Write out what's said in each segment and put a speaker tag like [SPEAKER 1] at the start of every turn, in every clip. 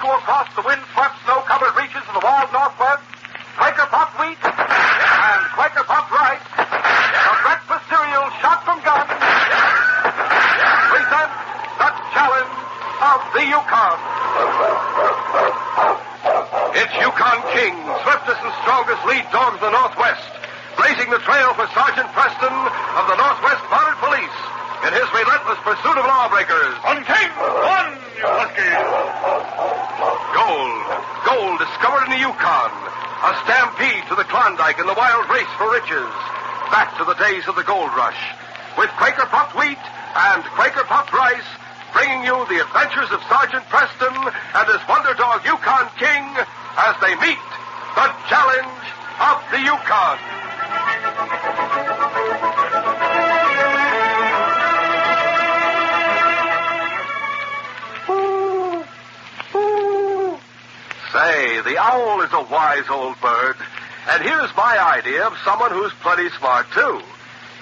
[SPEAKER 1] you across the wind-swept, snow-covered reaches of the wild Northwest, Quaker Puffed Wheat and Quaker Puffed Rice, the breakfast cereal shot from guns, present the challenge of the Yukon. It's Yukon King, swiftest and strongest lead dog of the Northwest, blazing the trail for Sergeant Preston of the Northwest Mounted Police in his relentless pursuit of lawbreakers.
[SPEAKER 2] On King, one, you huskies!
[SPEAKER 1] Gold discovered in the Yukon. A stampede to the Klondike and the wild race for riches. Back to the days of the gold rush. With Quaker Puffed Wheat and Quaker Puffed Rice, bringing you the adventures of Sergeant Preston and his wonder dog Yukon King as they meet the challenge of the Yukon. Say, the owl is a wise old bird. And here's my idea of someone who's plenty smart, too.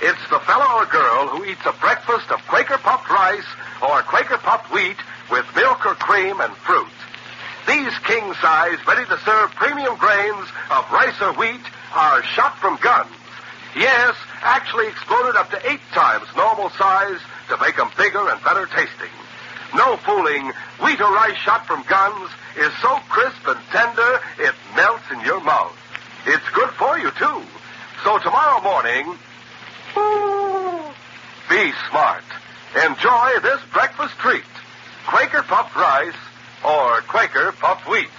[SPEAKER 1] It's the fellow or girl who eats a breakfast of Quaker Puffed Rice or Quaker Puffed Wheat with milk or cream and fruit. These king-size, ready-to-serve premium grains of rice or wheat are shot from guns. Yes, actually exploded up to 8 times normal size to make them bigger and better tasting. No fooling, wheat or rice shot from guns is so crisp and tender it melts in your mouth. It's good for you, too. So tomorrow morning, be smart. Enjoy this breakfast treat. Quaker Puffed Rice or Quaker Puffed Wheat.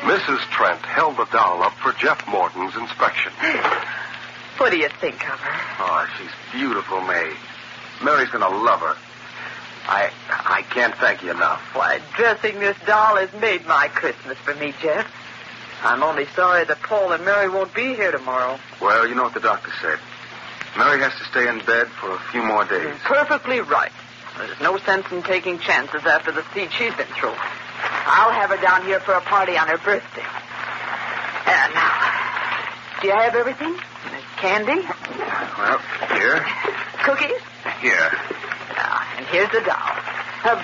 [SPEAKER 1] Mrs. Trent held the doll up for Jeff Morton's inspection.
[SPEAKER 3] What do you think of her?
[SPEAKER 4] Oh, she's beautiful, May. Mary's going to love her. I can't thank you enough.
[SPEAKER 3] Why, dressing this doll has made my Christmas for me, Jeff. I'm only sorry that Paul and Mary won't be here tomorrow.
[SPEAKER 4] Well, you know what the doctor said. Mary has to stay in bed for a few more days.
[SPEAKER 3] Perfectly right. There's no sense in taking chances after the siege she's been through. I'll have her down here for a party on her birthday. And now, do you have everything? Candy?
[SPEAKER 4] Well, here.
[SPEAKER 3] Cookies?
[SPEAKER 4] Here.
[SPEAKER 3] And here's the doll.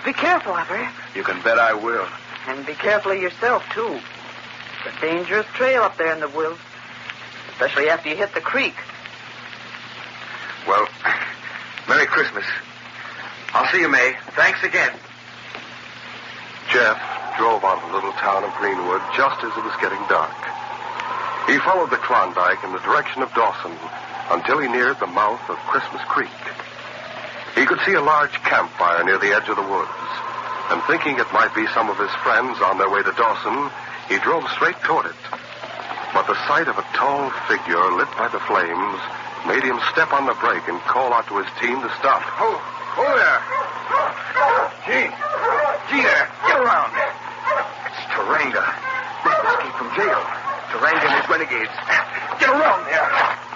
[SPEAKER 3] Be careful of her.
[SPEAKER 4] You can bet I will.
[SPEAKER 3] And be careful of yourself, too. It's a dangerous trail up there in the woods. Especially after you hit the creek.
[SPEAKER 4] Well, Merry Christmas. I'll see you, May. Thanks again.
[SPEAKER 1] Jeff drove out of the little town of Greenwood just as it was getting dark. He followed the Klondike in the direction of Dawson until he neared the mouth of Christmas Creek. He could see a large campfire near the edge of the woods, and thinking it might be some of his friends on their way to Dawson, he drove straight toward it. But the sight of a tall figure lit by the flames made him step on the brake and call out to his team to stop.
[SPEAKER 4] Oh there. Gee there. Get around. It's Taranga. This escaped from jail. Taranga and his renegades. Get around there.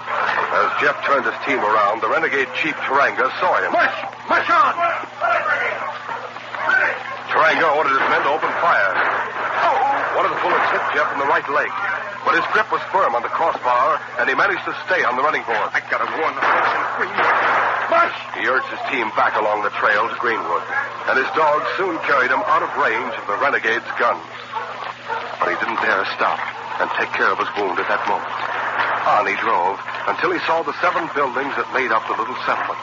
[SPEAKER 1] As Jeff turned his team around, the renegade chief Taranga saw him.
[SPEAKER 4] Mush on!
[SPEAKER 1] Taranga ordered his men to open fire. One of the bullets hit Jeff in the right leg, but his grip was firm on the crossbar, and he managed to stay on the running board.
[SPEAKER 4] I gotta warn the folks in Greenwood. Mush!
[SPEAKER 1] He urged his team back along the trail to Greenwood, and his dogs soon carried him out of range of the renegade's guns. But he didn't dare stop and take care of his wound at that moment. On he drove until he saw the 7 buildings that made up the little settlement.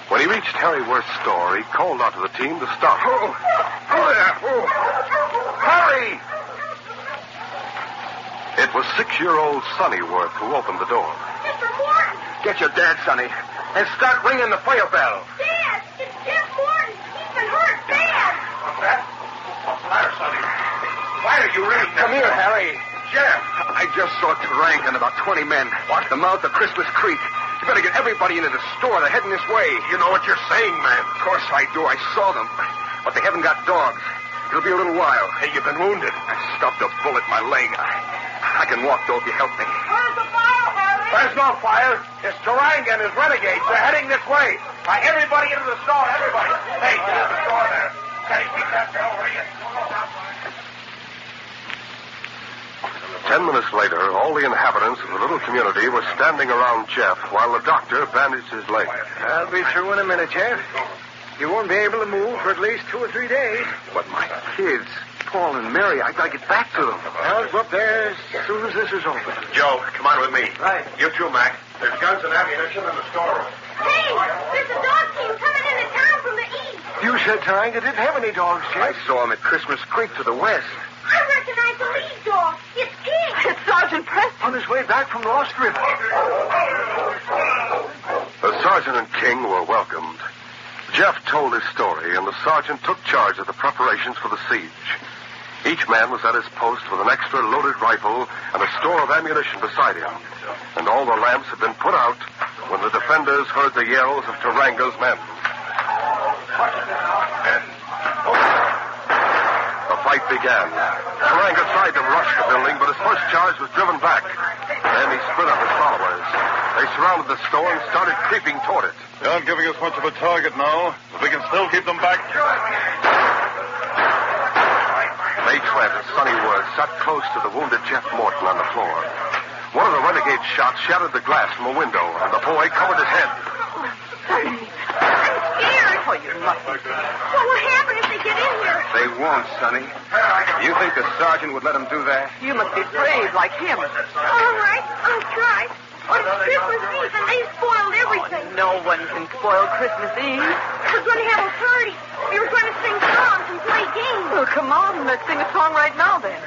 [SPEAKER 1] When he reached Harry Worth's store, he called out to the team to stop.
[SPEAKER 4] Oh there. Harry!
[SPEAKER 1] It was 6-year-old Sonny Worth who opened the door.
[SPEAKER 5] Mr. Morton!
[SPEAKER 4] Get your dad, Sonny, and start ringing the fire bell.
[SPEAKER 5] Dad! It's Jeff Morton! He's been hurt bad!
[SPEAKER 4] What's that? Fire, Sonny. Why are you ringing? Come here, Harry. Jeff! I just saw Taranga and about 20 men. What? The mouth of Christmas Creek. You better get everybody into the store. They're heading this way.
[SPEAKER 1] You know what you're saying, man.
[SPEAKER 4] Of course I do. I saw them. But they haven't got dogs. It'll be a little while.
[SPEAKER 1] Hey, you've been wounded.
[SPEAKER 4] I stuffed a bullet in my leg. I can walk, though, if you help me.
[SPEAKER 5] Where's the fire, Harry?
[SPEAKER 1] There's no fire. It's Taranga and his renegades. They're heading this way. Everybody into the store, everybody. Hey, get in the store there. Hey, keep that bell ringing. 10 minutes later, all the inhabitants of the little community were standing around Jeff while the doctor bandaged his leg.
[SPEAKER 4] I'll be through in a minute, Jeff. You won't be able to move for at least 2 or 3 days.
[SPEAKER 1] But my kids, Paul and Mary, I gotta get back to them.
[SPEAKER 4] I'll go up there as soon as this is over.
[SPEAKER 1] Joe, come on with me.
[SPEAKER 4] Right.
[SPEAKER 1] You too, Mac. There's guns and ammunition in the storeroom.
[SPEAKER 5] Hey, there's a dog team coming into town from the east.
[SPEAKER 4] You said Taranga didn't have any dogs, Jeff.
[SPEAKER 1] I saw him at Christmas Creek to the west.
[SPEAKER 5] I recognize the lead dog. It's King.
[SPEAKER 3] It's Sergeant Preston.
[SPEAKER 4] On his way back from Lost River.
[SPEAKER 1] The sergeant and King were welcomed. Jeff told his story, and the sergeant took charge of the preparations for the siege. Each man was at his post with an extra loaded rifle and a store of ammunition beside him. And all the lamps had been put out when the defenders heard the yells of Taranga's men. The fight began. Taranga tried to rush the building, but his first charge was driven back. Then he split up his followers. They surrounded the store and started creeping toward it.
[SPEAKER 2] They aren't giving us much of a target now, but we can still keep them back.
[SPEAKER 1] May Trent and Sonny Woods sat close to the wounded Jeff Morton on the floor. One of the renegade shots shattered the glass from a window, and the boy covered his head.
[SPEAKER 3] Sonny.
[SPEAKER 5] I'm scared.
[SPEAKER 3] Oh, you mustn't.
[SPEAKER 5] What will happen if they get in here?
[SPEAKER 4] They won't, Sonny. You think the sergeant would let him do that?
[SPEAKER 3] You must be brave like him.
[SPEAKER 5] All right, I'll try. But it's Christmas Eve and they spoiled everything.
[SPEAKER 3] No one can spoil Christmas Eve.
[SPEAKER 5] We're going to have a party. We were going to sing songs and play games.
[SPEAKER 3] Well, come on. Let's sing a song right now, then.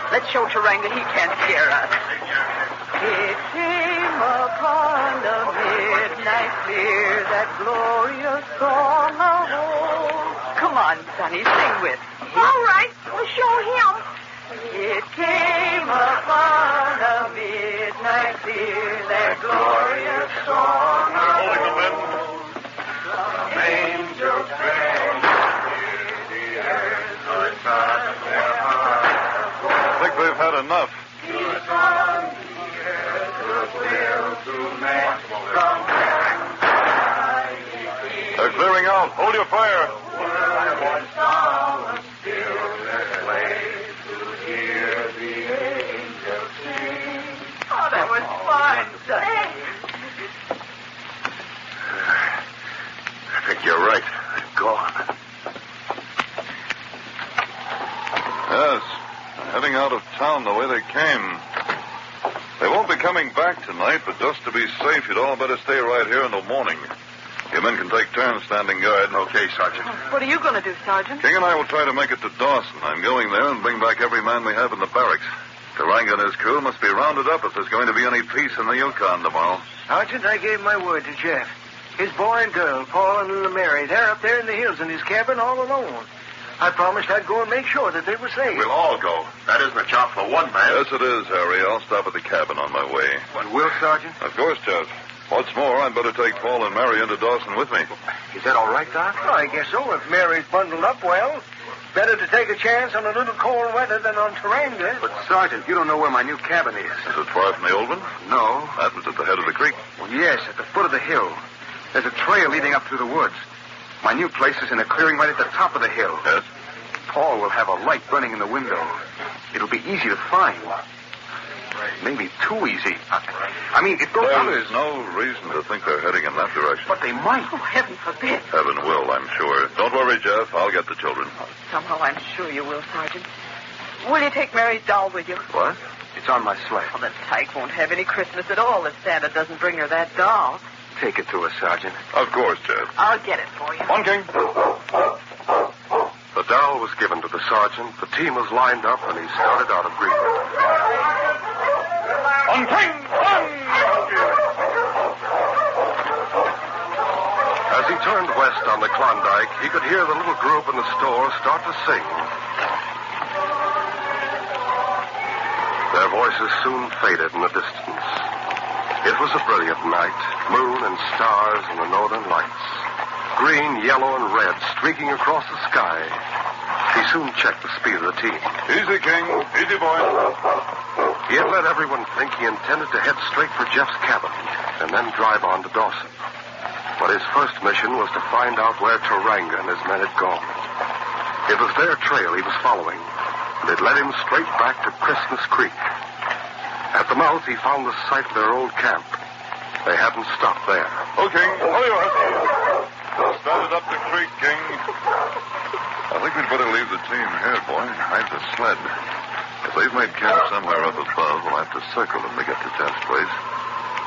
[SPEAKER 3] Let's show Taranga he can't scare us. It came upon the midnight clear, that glorious song of old. Come on, Sonny, sing with me.
[SPEAKER 5] All right, we'll show him.
[SPEAKER 3] It came upon the midnight clear, that glorious song of
[SPEAKER 2] Holding them in.
[SPEAKER 3] old. Angels sang, the earth was not their heart.
[SPEAKER 2] I think they've had enough.
[SPEAKER 3] Peace on the earth, goodwill to men from heaven.
[SPEAKER 2] They're clearing out. Hold your fire.
[SPEAKER 3] World and song still their way to hear the angels sing. Oh, that was fun, Sonny.
[SPEAKER 1] I think you're right. They're gone.
[SPEAKER 2] Yes. Heading out of town the way they came. They won't be coming back tonight, but just to be safe, you'd all better stay right here until morning. You men can take turns standing guard.
[SPEAKER 1] Okay, Sergeant.
[SPEAKER 3] What are you going to do, Sergeant?
[SPEAKER 2] King and I will try to make it to Dawson. I'm going there and bring back every man we have in the barracks. Taranga and his crew must be rounded up if there's going to be any peace in the Yukon tomorrow.
[SPEAKER 4] Sergeant, I gave my word to Jeff. His boy and girl, Paul and little Mary, they're up there in the hills in his cabin all alone. I promised I'd go and make sure that they were safe.
[SPEAKER 1] We'll all go. That isn't a job for one man.
[SPEAKER 2] Yes, it is, Harry. I'll stop at the cabin on my way.
[SPEAKER 4] You will, Sergeant?
[SPEAKER 2] Of course, Jeff. What's more, I'd better take Paul and Mary into Dawson with me.
[SPEAKER 4] Is that all right, Doc? Oh, I guess so. If Mary's bundled up well, better to take a chance on a little cold weather than on Taranga.
[SPEAKER 1] But, Sergeant, you don't know where my new cabin is.
[SPEAKER 2] Is it far from the old one?
[SPEAKER 1] No.
[SPEAKER 2] That was at the head of the creek.
[SPEAKER 1] Well, yes, at the foot of the hill. There's a trail leading up through the woods. My new place is in a clearing right at the top of the hill.
[SPEAKER 2] Yes?
[SPEAKER 1] Paul will have a light burning in the window. It'll be easy to find. Maybe too easy. I mean, it goes on.
[SPEAKER 2] There's no reason to think they're heading in that direction.
[SPEAKER 1] But they might.
[SPEAKER 3] Oh, heaven forbid.
[SPEAKER 2] Heaven will, I'm sure. Don't worry, Jeff. I'll get the children.
[SPEAKER 3] Somehow I'm sure you will, Sergeant. Will you take Mary's doll with you?
[SPEAKER 1] What? It's on my sled.
[SPEAKER 3] Well, the tyke won't have any Christmas at all if Santa doesn't bring her that doll.
[SPEAKER 1] Take it to us, Sergeant.
[SPEAKER 2] Of course, Jeff.
[SPEAKER 3] I'll get it for you.
[SPEAKER 2] On, King.
[SPEAKER 1] The doll was given to the sergeant. The team was lined up, and he started out of greeting.
[SPEAKER 2] On, King! On!
[SPEAKER 1] As he turned west on the Klondike, he could hear the little group in the store start to sing. Their voices soon faded in the distance. It was a brilliant night, moon and stars and the northern lights. Green, yellow, and red streaking across the sky. He soon checked the speed of the team.
[SPEAKER 2] Easy, King. Easy, boy.
[SPEAKER 1] He had let everyone think he intended to head straight for Jeff's cabin and then drive on to Dawson. But his first mission was to find out where Taranga and his men had gone. It was their trail he was following, and it led him straight back to Christmas Creek. the mouth, he found the site of their old camp. They hadn't stopped there.
[SPEAKER 2] Okay, all yours. Started up the creek, King. I think we'd better leave the team here, boy. Hide the sled. If they've made camp somewhere up above, we'll have to circle them to get to Jeff's place.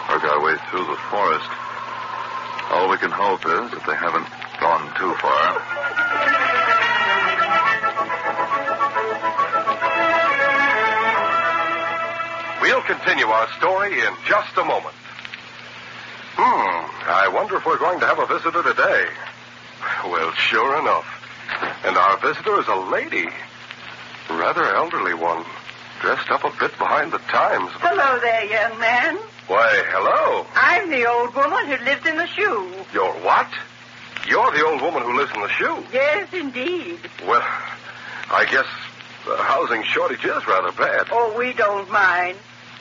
[SPEAKER 2] Work our way through the forest. All we can hope is that they haven't gone too far.
[SPEAKER 1] We'll continue our story in just a moment. I wonder if we're going to have a visitor today. Well, sure enough. And our visitor is a lady. Rather elderly one. Dressed up a bit behind the times.
[SPEAKER 6] Hello there, young man.
[SPEAKER 1] Why, hello.
[SPEAKER 6] I'm the old woman who lives in the shoe.
[SPEAKER 1] You're what? You're the old woman who lives in the shoe.
[SPEAKER 6] Yes, indeed.
[SPEAKER 1] Well, I guess the housing shortage is rather bad.
[SPEAKER 6] Oh, we don't mind.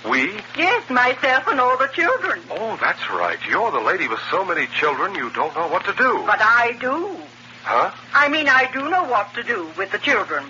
[SPEAKER 1] We?
[SPEAKER 6] Yes, myself and all the children.
[SPEAKER 1] Oh, that's right. You're the lady with so many children you don't know what to do.
[SPEAKER 6] But I do.
[SPEAKER 1] Huh?
[SPEAKER 6] I mean, I do know what to do with the children.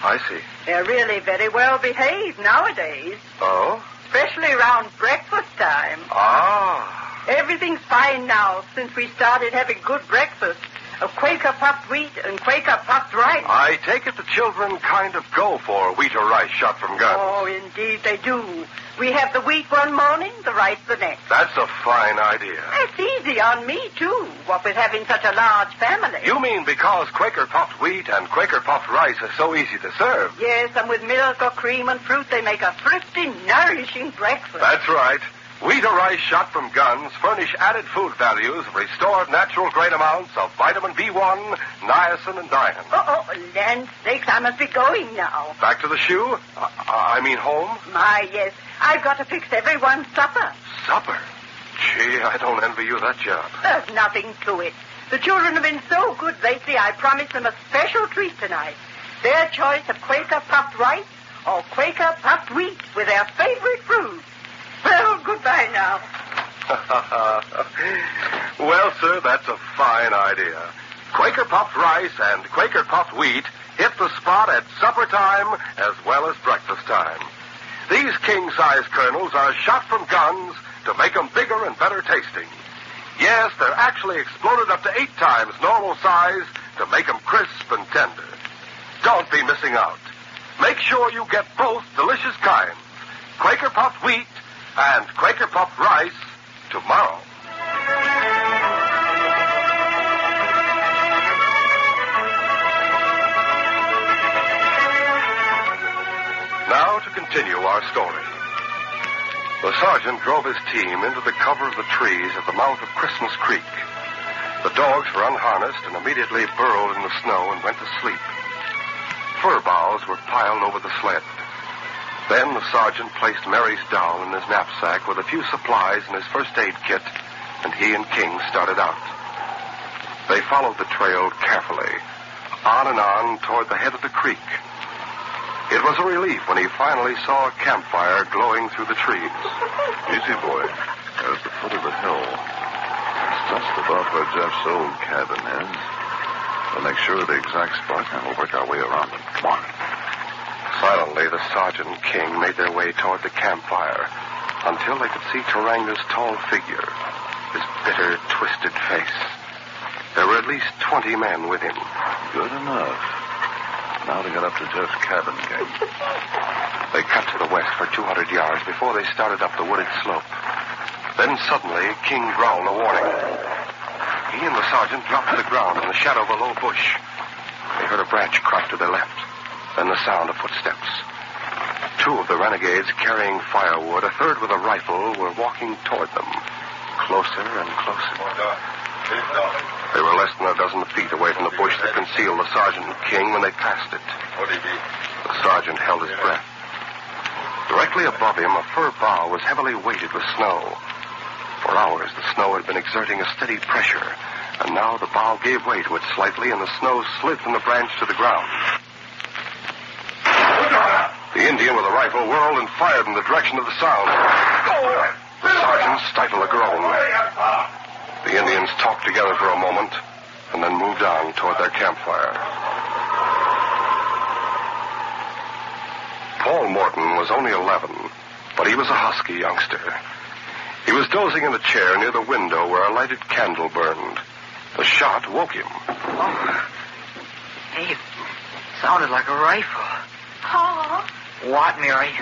[SPEAKER 1] I see.
[SPEAKER 6] They're really very well behaved nowadays.
[SPEAKER 1] Oh?
[SPEAKER 6] Especially around breakfast time.
[SPEAKER 1] Ah.
[SPEAKER 6] Everything's fine now since we started having good breakfast of Quaker puffed wheat and Quaker puffed rice.
[SPEAKER 1] I take it the children kind of go for wheat or rice shot from guns.
[SPEAKER 6] Oh, indeed they do. We have the wheat one morning, the rice the next.
[SPEAKER 1] That's a fine idea.
[SPEAKER 6] That's easy on me, too, what with having such a large family.
[SPEAKER 1] You mean because Quaker puffed wheat and Quaker puffed rice are so easy to serve?
[SPEAKER 6] Yes, and with milk or cream and fruit, they make a thrifty, nourishing breakfast.
[SPEAKER 1] That's right. Wheat or rice shot from guns furnish added food values of restored natural great amounts of vitamin B1, niacin, and dian.
[SPEAKER 6] Oh, land sakes, I must be going now.
[SPEAKER 1] Back to the shoe? I mean home?
[SPEAKER 6] My, yes. I've got to fix everyone's supper.
[SPEAKER 1] Supper? Gee, I don't envy you that job.
[SPEAKER 6] There's nothing to it. The children have been so good lately, I promised them a special treat tonight. Their choice of Quaker puffed rice or Quaker puffed wheat with their favorite fruit. Well, goodbye now.
[SPEAKER 1] Well, sir, that's a fine idea. Quaker puffed rice and Quaker puffed wheat hit the spot at supper time as well as breakfast time. These king-size kernels are shot from guns to make them bigger and better tasting. Yes, they're actually exploded up to 8 times normal size to make them crisp and tender. Don't be missing out. Make sure you get both delicious kinds, Quaker puffed wheat and Quaker puffed rice, tomorrow. Now to continue our story. The sergeant drove his team into the cover of the trees at the mouth of Christmas Creek. The dogs were unharnessed and immediately burrowed in the snow and went to sleep. Fir boughs were piled over the sled. Then the sergeant placed Mary's doll in his knapsack with a few supplies and his first aid kit, and he and King started out. They followed the trail carefully, on and on toward the head of the creek. It was a relief when he finally saw a campfire glowing through the trees.
[SPEAKER 2] Easy, boy. There's the foot of the hill. It's just about where Jeff's old cabin is. We'll make sure of the exact spot, and we'll work our way around it. Come on.
[SPEAKER 1] Silently, the sergeant and King made their way toward the campfire until they could see Taranga's tall figure, his bitter, twisted face. There were at least 20 men with him.
[SPEAKER 2] Good enough. Now to get up to Jeff's cabin, King.
[SPEAKER 1] They cut to the west for 200 yards before they started up the wooded slope. Then suddenly, King growled a warning. He and the sergeant dropped to the ground in the shadow of a low bush. They heard a branch crack to their left, then the sound of footsteps. 2 of the renegades carrying firewood, a third with a rifle, were walking toward them, closer and closer. They were less than a dozen feet away from the bush that concealed the sergeant and King when they passed it. The sergeant held his breath. Directly above him, a fir bough was heavily weighted with snow. For hours, the snow had been exerting a steady pressure, and now the bough gave way to it slightly, and the snow slid from the branch to the ground. The Indian with a rifle whirled and fired in the direction of the sound. The sergeant stifled a groan. The Indians talked together for a moment and then moved on toward their campfire. Paul Morton was only 11, but he was a husky youngster. He was dozing in a chair near the window where a lighted candle burned. The shot woke him.
[SPEAKER 3] Oh. Hey, it sounded like a rifle.
[SPEAKER 5] Paul,
[SPEAKER 3] What, Mary?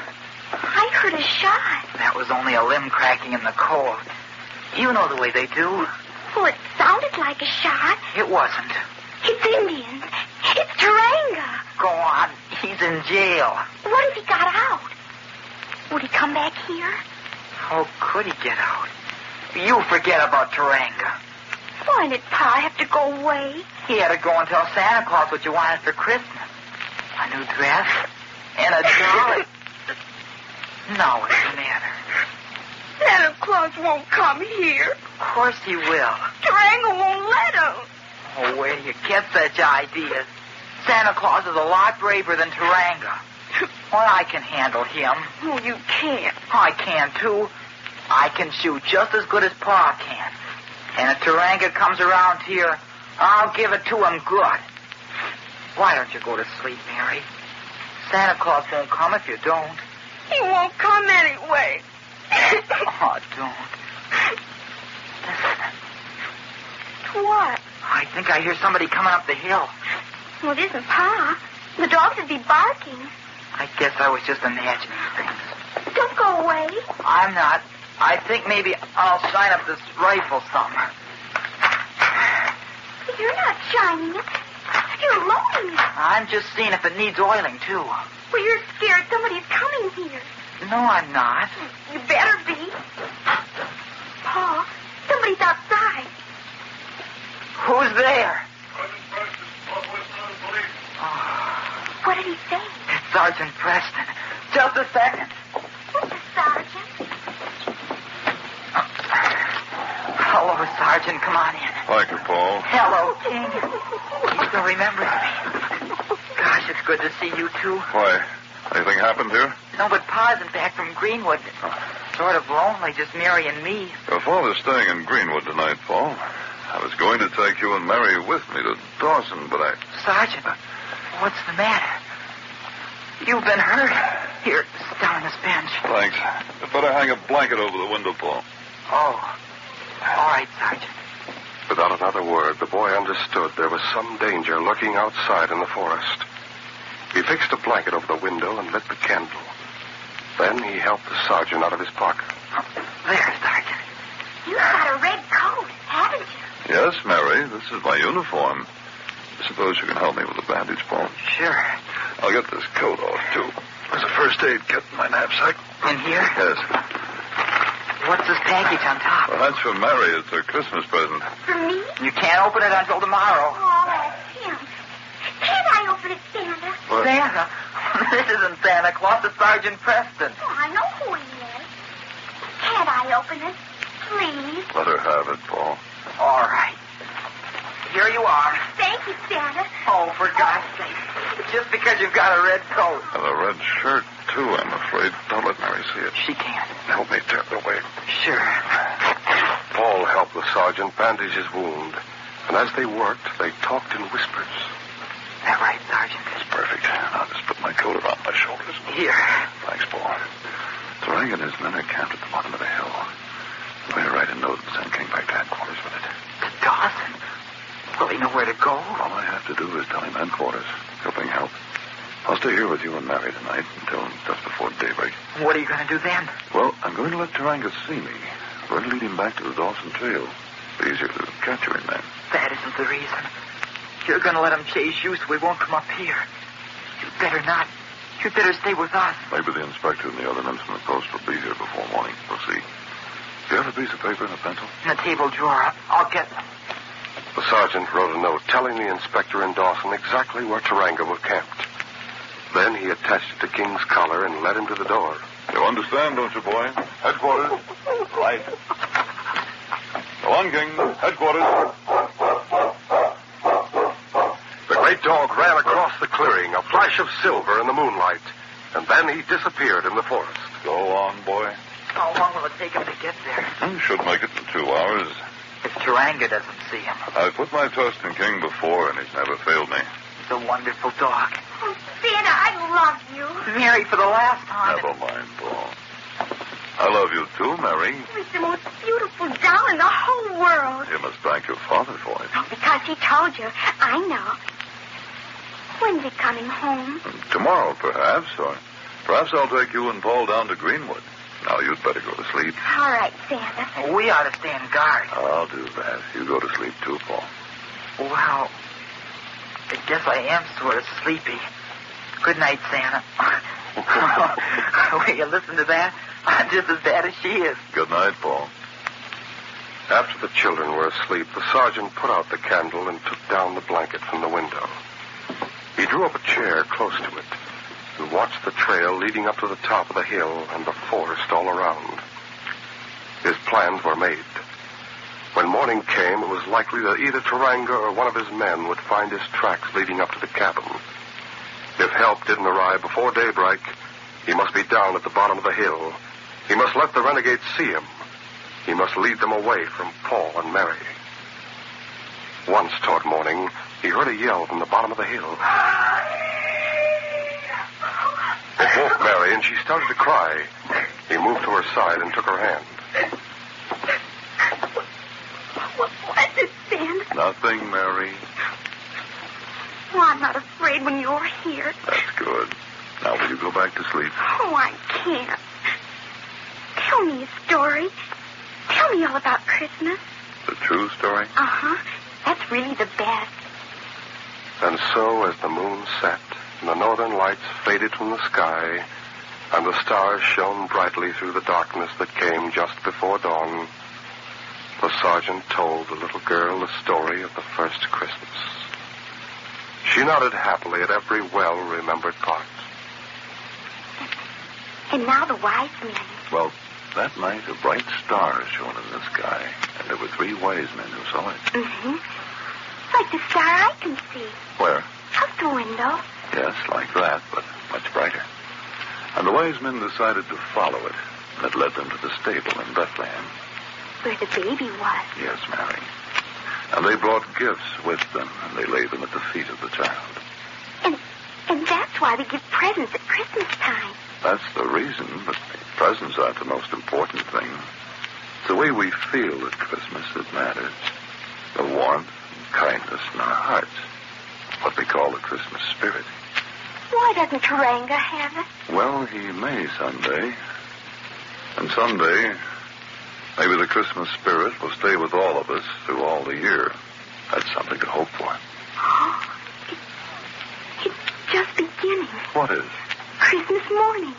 [SPEAKER 5] I heard a shot.
[SPEAKER 3] That was only a limb cracking in the cold. You know the way they do.
[SPEAKER 5] Well, it sounded like a shot.
[SPEAKER 3] It wasn't.
[SPEAKER 5] It's Indians. It's Taranga.
[SPEAKER 3] Go on. He's in jail.
[SPEAKER 5] What if he got out? Would he come back here?
[SPEAKER 3] How could he get out? You forget about Taranga.
[SPEAKER 5] Why did Pa have to go away?
[SPEAKER 3] He had to go and tell Santa Claus what you wanted for Christmas. A new dress and a doll. Now what's the matter?
[SPEAKER 5] Santa Claus won't come here.
[SPEAKER 3] Of course he will.
[SPEAKER 5] Taranga won't let him.
[SPEAKER 3] Oh, where do you get such ideas? Santa Claus is a lot braver than Taranga. Well, I can handle him.
[SPEAKER 5] Oh, you can't.
[SPEAKER 3] I can, too. I can shoot just as good as Pa can. And if Taranga comes around here, I'll give it to him good. Why don't you go to sleep, Mary? Santa Claus won't come if you don't.
[SPEAKER 5] He won't come anyway.
[SPEAKER 3] Oh, don't. Listen.
[SPEAKER 5] What?
[SPEAKER 3] I think I hear somebody coming up the hill.
[SPEAKER 5] Well, it isn't Pa. The dogs would be barking.
[SPEAKER 3] I guess I was just imagining things.
[SPEAKER 5] Don't go away.
[SPEAKER 3] I'm not. I think maybe I'll shine up this rifle some.
[SPEAKER 5] You're not shining it. You're loading it.
[SPEAKER 3] I'm just seeing if it needs oiling, too.
[SPEAKER 5] Well, you're scared somebody's coming here.
[SPEAKER 3] No, I'm not.
[SPEAKER 5] You better be. Pa, somebody's outside.
[SPEAKER 3] Who's there?
[SPEAKER 5] What did he say?
[SPEAKER 3] It's Sergeant Preston. Just a second.
[SPEAKER 5] Who's the sergeant?
[SPEAKER 3] Hello, Sergeant. Come on in.
[SPEAKER 2] Thank you, Paul.
[SPEAKER 3] Hello, King. He still remembers me. Gosh, it's good to see you, too.
[SPEAKER 2] Why, anything happened here?
[SPEAKER 3] No, but Pa isn't back from Greenwood. Sort of lonely, just Mary and me.
[SPEAKER 2] Your father's staying in Greenwood tonight, Paul. I was going to take you and Mary with me to Dawson, but I...
[SPEAKER 3] Sergeant, what's the matter? You've been hurt. Here, sit down on this bench.
[SPEAKER 2] Thanks. You'd better hang a blanket over the window, Paul.
[SPEAKER 3] Oh. All right, Sergeant.
[SPEAKER 1] Without another word, the boy understood there was some danger lurking outside in the forest. He fixed a blanket over the window and lit the candle. Then he helped the sergeant out of his pocket.
[SPEAKER 3] There, Sergeant.
[SPEAKER 5] You've got a red coat, haven't you?
[SPEAKER 2] Yes, Mary, this is my uniform. I suppose you can help me with the bandage, Paul.
[SPEAKER 3] Sure.
[SPEAKER 2] I'll get this coat off, too. There's a first aid kit in my knapsack.
[SPEAKER 3] In here?
[SPEAKER 2] Yes.
[SPEAKER 3] What's this package on top?
[SPEAKER 2] Well, that's for Mary. It's her Christmas present.
[SPEAKER 5] For me?
[SPEAKER 3] You can't open it until tomorrow.
[SPEAKER 5] Oh, Tim. Can't I open it, Santa?
[SPEAKER 2] What?
[SPEAKER 3] Santa? This isn't Santa Claus. It's Sergeant Preston.
[SPEAKER 5] Oh, I know who he is. Can't I open it? Please.
[SPEAKER 2] Let her have it, Paul.
[SPEAKER 3] All right. Here you are.
[SPEAKER 5] Thank you, Santa.
[SPEAKER 3] Oh, for God's sake. Just because you've got a red coat.
[SPEAKER 2] And a red shirt, too, I'm afraid. Don't let Mary see it.
[SPEAKER 3] She can't.
[SPEAKER 2] Help me turn it away.
[SPEAKER 3] Sure.
[SPEAKER 1] Paul helped the sergeant bandage his wound, and as they worked, they talked in whispers.
[SPEAKER 3] That right, Sergeant?
[SPEAKER 2] It's perfect. I'll just put my coat around my shoulders.
[SPEAKER 3] Here.
[SPEAKER 2] Thanks, Paul. Tarang and his men are camped at the bottom of the hill. We're going to write a note and send King back to headquarters with it.
[SPEAKER 3] To Dawson? Will he know where to go?
[SPEAKER 2] All I have to do is tell him headquarters. He'll bring help. I'll stay here with you and Mary tonight until just before daybreak.
[SPEAKER 3] What are you going to do then?
[SPEAKER 2] Well, I'm going to let Taranga see me. We're going to lead him back to the Dawson Trail. It's easier to capture him then.
[SPEAKER 3] That isn't the reason. You're going to let him chase you so we won't come up here. You'd better not. You'd better stay with us.
[SPEAKER 2] Maybe the inspector and the other men from the post will be here before morning. We'll see. Do you have a piece of paper and a pencil?
[SPEAKER 3] In the table drawer. I'll get them.
[SPEAKER 1] The sergeant wrote a note telling the inspector in Dawson exactly where Taranga was camped. Then he attached it to King's collar and led him to the door.
[SPEAKER 2] You understand, don't you, boy? Headquarters. Right. Go on, King. Headquarters.
[SPEAKER 1] The great dog ran across the clearing, a flash of silver in the moonlight, and then he disappeared in the forest.
[SPEAKER 2] Go on, boy.
[SPEAKER 3] How long will it take him to get there?
[SPEAKER 2] You should make it in 2 hours.
[SPEAKER 3] If Taranga doesn't see him.
[SPEAKER 2] I've put my trust in King before, and he's never failed me.
[SPEAKER 3] He's a wonderful dog.
[SPEAKER 5] Oh, Santa, I love you.
[SPEAKER 3] Mary, for the last time.
[SPEAKER 2] Never mind, Paul. I love you too, Mary.
[SPEAKER 5] He was the most beautiful doll in the whole world.
[SPEAKER 2] You must thank your father for it.
[SPEAKER 5] Oh, because he told you. I know. When's he coming home?
[SPEAKER 2] Tomorrow, perhaps, or perhaps I'll take you and Paul down to Greenwood. Now, you'd better go to sleep.
[SPEAKER 5] All right, Santa.
[SPEAKER 3] We ought to stand guard.
[SPEAKER 2] I'll do that. You go to sleep, too, Paul.
[SPEAKER 3] Well, I guess I am sort of sleepy. Good night, Santa. Will you listen to that? I'm just as bad as she is.
[SPEAKER 2] Good night, Paul.
[SPEAKER 4] After the children were asleep, the sergeant put out the candle and took down the blanket from the window. He drew up a chair close to it and watched the trail leading up to the top of the hill and the forest all around. His plans were made. When morning came, it was likely that either Taranga or one of his men would find his tracks leading up to the cabin. If help didn't arrive before daybreak, he must be down at the bottom of the hill. He must let the renegades see him. He must lead them away from Paul and Mary. Once toward morning, he heard a yell from the bottom of the hill. It woke Mary, and she started to cry. He moved to her side and took her hand.
[SPEAKER 5] What was it, Santa?
[SPEAKER 2] Nothing, Mary.
[SPEAKER 5] Oh, I'm not afraid when you're here.
[SPEAKER 2] That's good. Now, will you go back to sleep?
[SPEAKER 5] Oh, I can't. Tell me a story. Tell me all about Christmas.
[SPEAKER 2] The true story?
[SPEAKER 5] Uh-huh. That's really the best.
[SPEAKER 4] And so, as the moon set, and the northern lights faded from the sky, and the stars shone brightly through the darkness that came just before dawn, the sergeant told the little girl the story of the first Christmas. She nodded happily at every well-remembered part.
[SPEAKER 5] And now the wise men.
[SPEAKER 2] Well, that night a bright star shone in the sky, and there were 3 wise men who saw it.
[SPEAKER 5] Mm-hmm. Like the star I can see.
[SPEAKER 2] Where?
[SPEAKER 5] Out the window.
[SPEAKER 2] Yes, like that, but much brighter. And the wise men decided to follow it, and it led them to the stable in Bethlehem.
[SPEAKER 5] Where the baby was.
[SPEAKER 2] Yes, Mary. And they brought gifts with them, and they laid them at the feet of the child.
[SPEAKER 5] And that's why they give presents at Christmas time.
[SPEAKER 2] That's the reason, but presents aren't the most important thing. It's the way we feel at Christmas that matters. The warmth and kindness in our hearts. What they call the Christmas spirit.
[SPEAKER 5] Why doesn't Taranga have it?
[SPEAKER 2] Well, he may someday. And someday, maybe the Christmas spirit will stay with all of us through all the year. That's something to hope for.
[SPEAKER 5] Oh, it's just beginning.
[SPEAKER 2] What is?
[SPEAKER 5] Christmas morning.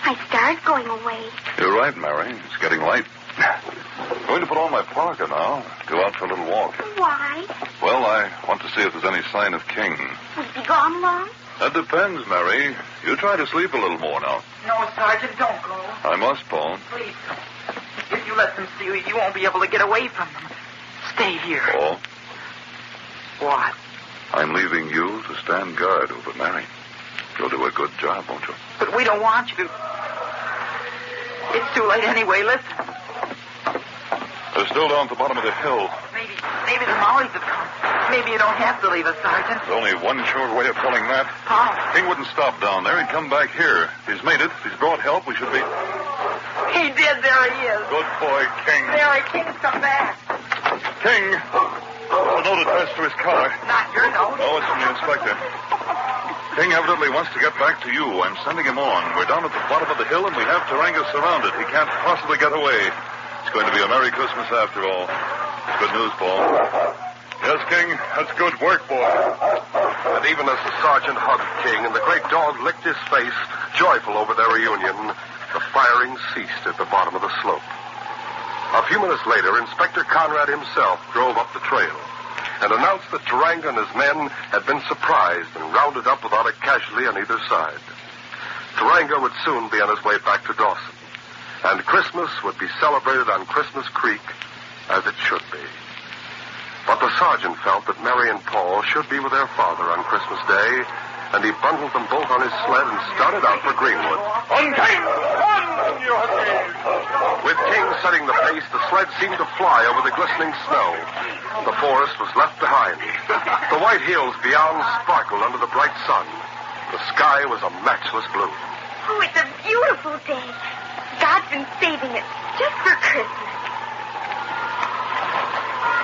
[SPEAKER 5] My star's going away.
[SPEAKER 2] You're right, Mary. It's getting late. I'm going to put on my parka now. Go out for a little walk.
[SPEAKER 5] Why?
[SPEAKER 2] Well, I want to see if there's any sign of King.
[SPEAKER 5] Will he be gone long?
[SPEAKER 2] That depends, Mary. You try to sleep a little more now.
[SPEAKER 3] No, Sergeant, don't go.
[SPEAKER 2] I must, Paul.
[SPEAKER 3] Please. If you let them see you, you won't be able to get away from them. Stay here.
[SPEAKER 2] Paul,
[SPEAKER 3] What?
[SPEAKER 2] I'm leaving you to stand guard over Mary. You'll do a good job, won't you?
[SPEAKER 3] But we don't want you to. It's too late anyway. Listen.
[SPEAKER 2] They're still down at the bottom of the hill.
[SPEAKER 3] Maybe the Mollies have come. Maybe you don't have to leave us, Sergeant.
[SPEAKER 2] There's only one sure way of telling that.
[SPEAKER 3] Paul.
[SPEAKER 2] King wouldn't stop down there. He'd come back here. He's made it. He's brought help. We should be...
[SPEAKER 3] He did. There he is.
[SPEAKER 2] Good boy, King.
[SPEAKER 3] There, King's come back.
[SPEAKER 2] King. A note addressed to his collar.
[SPEAKER 3] Not your note.
[SPEAKER 2] No, it's from the inspector. King evidently wants to get back to you. I'm sending him on. We're down at the bottom of the hill, and we have Taranga surrounded. He can't possibly get away. It's going to be a Merry Christmas after all. It's good news, Paul. Yes, King. That's good work, boy.
[SPEAKER 4] And even as the sergeant hugged King and the great dog licked his face, joyful over their reunion, the firing ceased at the bottom of the slope. A few minutes later, Inspector Conrad himself drove up the trail and announced that Taranga and his men had been surprised and rounded up without a casualty on either side. Taranga would soon be on his way back to Dawson, and Christmas would be celebrated on Christmas Creek as it should be. But the sergeant felt that Mary and Paul should be with their father on Christmas Day, and he bundled them both on his sled and started out for Greenwood.
[SPEAKER 2] On King! On, you Huskies!
[SPEAKER 4] With King setting the pace, the sled seemed to fly over the glistening snow. The forest was left behind. The white hills beyond sparkled under the bright sun. The sky was a matchless blue.
[SPEAKER 5] Oh, it's a beautiful day. God's been saving it just for Christmas.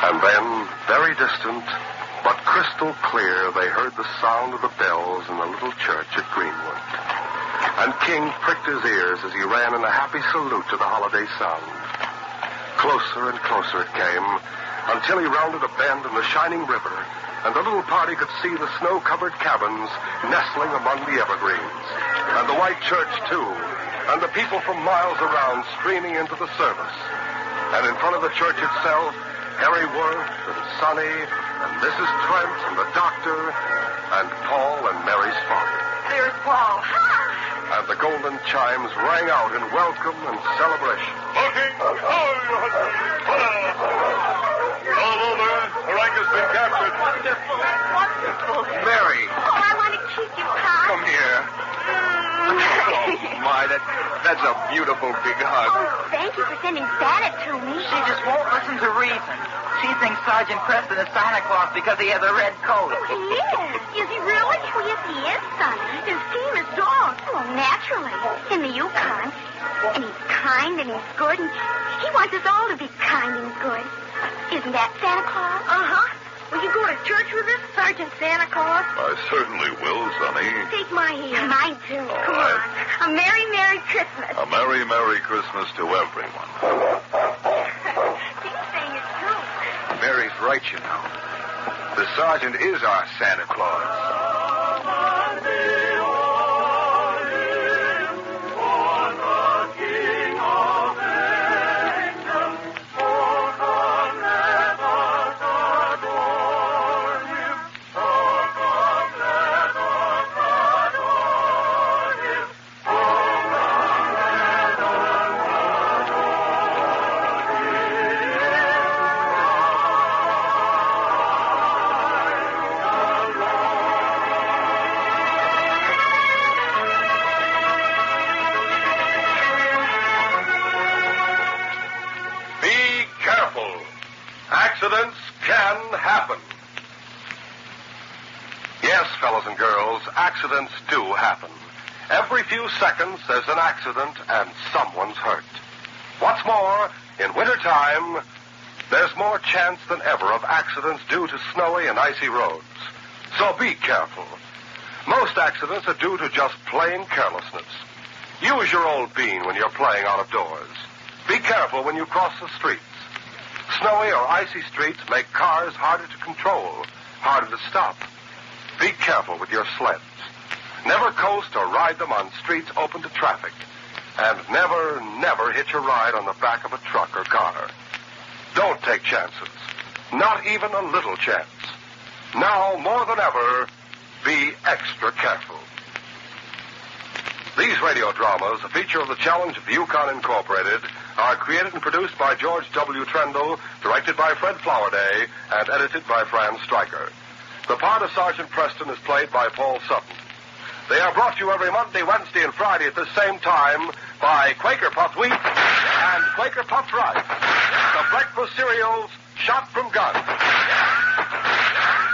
[SPEAKER 1] And then, very distant, but crystal clear, they heard the sound of the bells in the little church at Greenwood. And King pricked his ears as he ran in a happy salute to the holiday sound. Closer and closer it came, until he rounded a bend in the shining river, and the little party could see the snow-covered cabins nestling among the evergreens, and the white church, too, and the people from miles around streaming into the service. And in front of the church itself, Harry Worth and Sonny and Mrs. Trent and the doctor and Paul and Mary's father.
[SPEAKER 3] There's Paul.
[SPEAKER 1] And the golden chimes rang out in welcome and celebration.
[SPEAKER 2] Looking! Hello there. The rank has been captured.
[SPEAKER 3] Wonderful. Wonderful.
[SPEAKER 4] Mary,
[SPEAKER 5] Oh, I want to kiss you, Pop.
[SPEAKER 4] come here. Oh, my, that's a beautiful big hug.
[SPEAKER 5] Oh, thank you for sending Santa to me.
[SPEAKER 3] She just won't listen to reason. She thinks Sergeant Preston is Santa Claus because he has a red coat.
[SPEAKER 5] Oh, he is. Is he really? Oh, yes, he is, Sonny. His team is dogs. Well, naturally. In the Yukon. And he's kind and he's good. And he wants us all to be kind and good. Isn't that Santa Claus? Uh-huh. Will you go to church with us, Sergeant Santa Claus?
[SPEAKER 2] I certainly will, Sonny.
[SPEAKER 5] Take my hand. Mine, too.
[SPEAKER 2] All
[SPEAKER 5] Come
[SPEAKER 2] right.
[SPEAKER 5] on. A Merry, Merry Christmas.
[SPEAKER 2] A Merry, Merry Christmas to everyone.
[SPEAKER 5] He's saying it, too.
[SPEAKER 4] Mary's right, you know. The sergeant is our Santa Claus.
[SPEAKER 1] Accidents can happen. Yes, fellows and girls, accidents do happen. Every few seconds there's an accident and someone's hurt. What's more, in wintertime, there's more chance than ever of accidents due to snowy and icy roads. So be careful. Most accidents are due to just plain carelessness. Use your old bean when you're playing out of doors. Be careful when you cross the streets. Snowy or icy streets make cars harder to control, harder to stop. Be careful with your sleds. Never coast or ride them on streets open to traffic. And never hitch a ride on the back of a truck or car. Don't take chances. Not even a little chance. Now, more than ever, be extra careful. These radio dramas, a feature of the Challenge of the Yukon Incorporated, are created and produced by George W. Trendle, directed by Fred Flowerday, and edited by Fran Stryker. The part of Sergeant Preston is played by Paul Sutton. They are brought to you every Monday, Wednesday, and Friday at the same time by Quaker Puffed Wheat and Quaker Puffed Rice, the breakfast cereals shot from guns.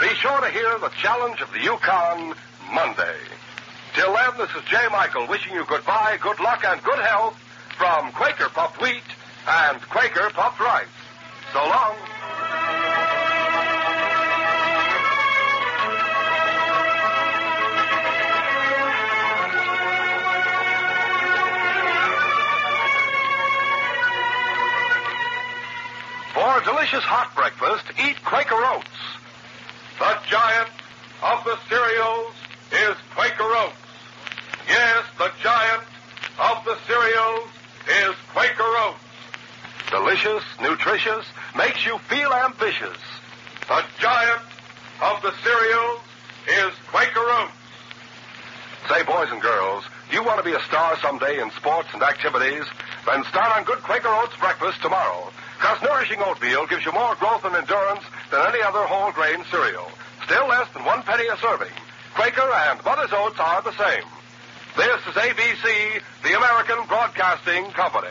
[SPEAKER 1] Be sure to hear the Challenge of the Yukon Monday. Till then, this is J. Michael wishing you goodbye, good luck, and good health from Quaker Puffed Wheat and Quaker Puffed Rice. So long. For a delicious hot breakfast, eat Quaker Oats. The giant of the cereals is Quaker Oats. Yes, the giant of the cereals is Quaker Oats. Delicious, nutritious, makes you feel ambitious. The giant of the cereals is Quaker Oats. Say, boys and girls, you want to be a star someday in sports and activities? Then start on good Quaker Oats breakfast tomorrow. Because nourishing oatmeal gives you more growth and endurance than any other whole grain cereal. Still less than 1 penny a serving. Quaker and Mother's Oats are the same. This is ABC, the American Broadcasting Company.